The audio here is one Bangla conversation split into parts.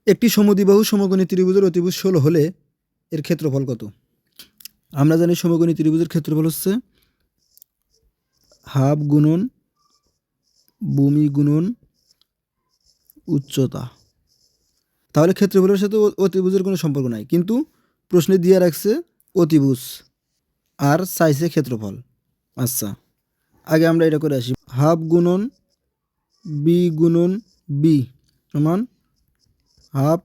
একটি সমদ্বিবাহু সমকোণী ত্রিভুজের অতিভুজ 16 হলে এর ক্ষেত্রফল কত? আমরা জানি সমকোণী ত্রিভুজের ক্ষেত্রফল হচ্ছে হাফ গুণন ভূমি গুণন উচ্চতা। তাহলে ক্ষেত্রফলের সাথে অতিভুজের কোনো সম্পর্ক নাই, কিন্তু প্রশ্নে দিয়ে রাখছে অতিভুজ আর চাইছে ক্ষেত্রফল। আচ্ছা, আগে আমরা এটা করে আসি। হাফ গুণন বি গুণন বি সমান হাফ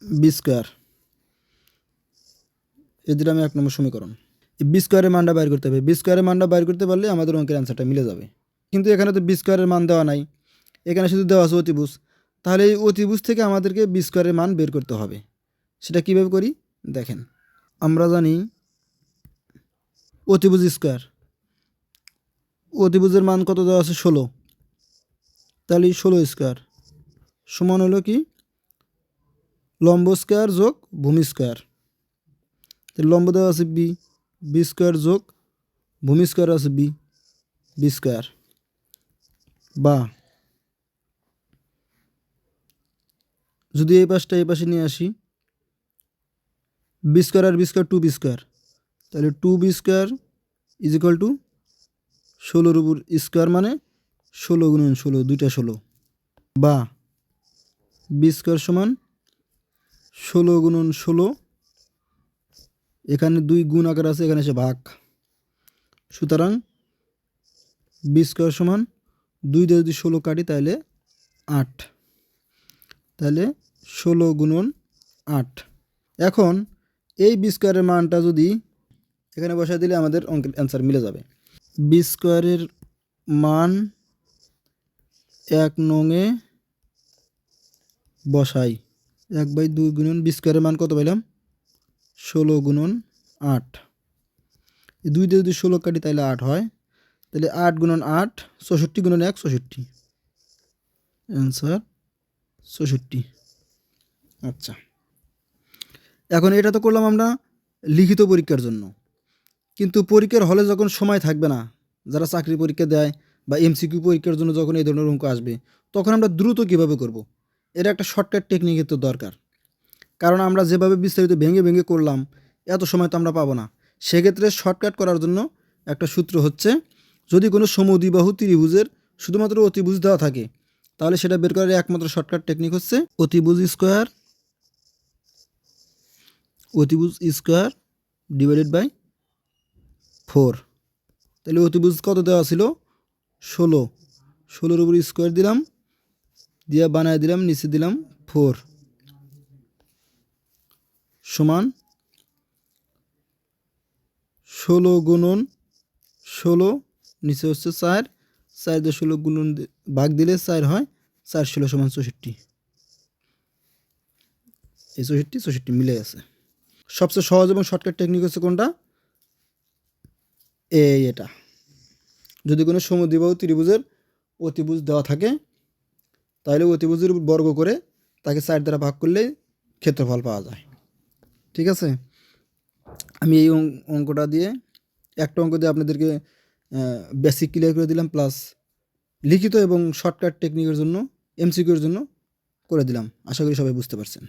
বি স্কোয়ার। এই দিলাম আমি 1 নম্বর সমীকরণ। বি স্কোয়ারের মানটা বাইর করতে হবে। বি স্কোয়ারের মানটা বাইর করতে পারলে আমাদের অঙ্কের অ্যান্সারটা মিলে যাবে। কিন্তু এখানে তো বি স্কোয়ারের মান দেওয়া নাই, এখানে শুধু দেওয়া আছে অতিভুজ। তাহলে এই অতিভুজ থেকে আমাদেরকে বি স্কোয়ারের মান বের করতে হবে। সেটা কীভাবে করি দেখেন। আমরা জানি অতিভুজ স্কোয়ার, অতিভুজের মান কত দেওয়া আছে 16। তাহলে 16 স্কোয়ার সমান হলো কি লম্ব স্কোয়ার যোগ ভূমি স্কোয়ার। লম্ব দেওয়া আছে বি, বি স্কোয়ার যোগ ভূমি স্কোয়ার আছে বি, বি স্কোয়ার। বা যদি এই পাশটা এই পাশে নিয়ে আসি, বি স্কোয়ার আর বি স্কোয়ার 2 বি স্কোয়ার, তাহলে 2 B square is equal to 16 উপর স্কোয়ার মানে 16 গুণন 16, দুইটা 16। বা বি স্কোয়ার সমান 16 গুণন 16, এখানে 2 গুণ আকার আছে, এখানে এসে ভাগ। সুতরাং বি স্কোয়ার সমান 2 দিয়ে যদি 16 কাটি তাহলে 8, তাহলে 16 গুণন 8। এখন এই বি স্কোয়ারের মানটা যদি এখানে বসায় দিলে আমাদের অঙ্কের অ্যান্সার মিলে যাবে। বি স্কোয়ারের মান 1 নংয়ে বসাই, 1/2 গুণন বি স্কোয়ারের মান কত পাইলাম 16 গুণন 8। 2 দিয়ে যদি 16 কাটি তাহলে 8 হয়, তাহলে 8 গুণন 8 64 গুণন 1 64, অ্যান্সার 64। আচ্ছা, এখন এটা তো করলাম আমরা লিখিত পরীক্ষার জন্য, কিন্তু পরীক্ষার হলে যখন সময় থাকবে না, যারা চাকরি পরীক্ষা দেয় বা এমসিকিউ পরীক্ষার জন্য যখন এই ধরনের অঙ্ক আসবে, তখন আমরা দ্রুত কিভাবে করব, এটা একটা শর্টকাট টেকনিকের তো দরকার। কারণ আমরা যেভাবে বিস্তারিত ভেঙে ভেঙে করলাম এত সময় তো আমরা পাবো না। সেক্ষেত্রে শর্টকাট করার জন্য একটা সূত্র হচ্ছে, যদি কোনো সমদ্বিবাহু ত্রিভুজের শুধুমাত্র অতিভুজ দেওয়া থাকে, তাহলে সেটা বের করার একমাত্র শর্টকাট টেকনিক হচ্ছে অতিভুজ স্কোয়ার ডিভাইডেড বাই 4। তাহলে অতিভুজ কত দেওয়া ছিল 16, 16-র উপর স্কোয়ার দিলাম, দিয়ে বানায় দিলাম, নিচে দিলাম 4 সমান 16 গুণন 16, নিচে হচ্ছে 4, 4 দিয়ে 16 গুণন ভাগ দিলে 4 হয়, 4 16 সমান 64। এই 64 মিলে আছে। সবচেয়ে সহজ এবং শর্টকাট টেকনিক হচ্ছে কোনটা, এটা। যদি কোনো সমদ্বিবাহু ত্রিভুজের অতিভুজ দেওয়া থাকে, তাহলে অতিভুজের উপর বর্গ করে তাকে 4 দ্বারা ভাগ করলে ক্ষেত্রফল পাওয়া যায়। ঠিক আছে, আমি এই অঙ্কটা দিয়ে একটা অঙ্ক দিয়ে আপনাদেরকে বেসিক ক্লিয়ার করে দিলাম, প্লাস লিখিত এবং শর্টকাট টেকনিকের জন্য এমসিকিউর জন্য করে দিলাম। আশা করি সবাই বুঝতে পারছেন।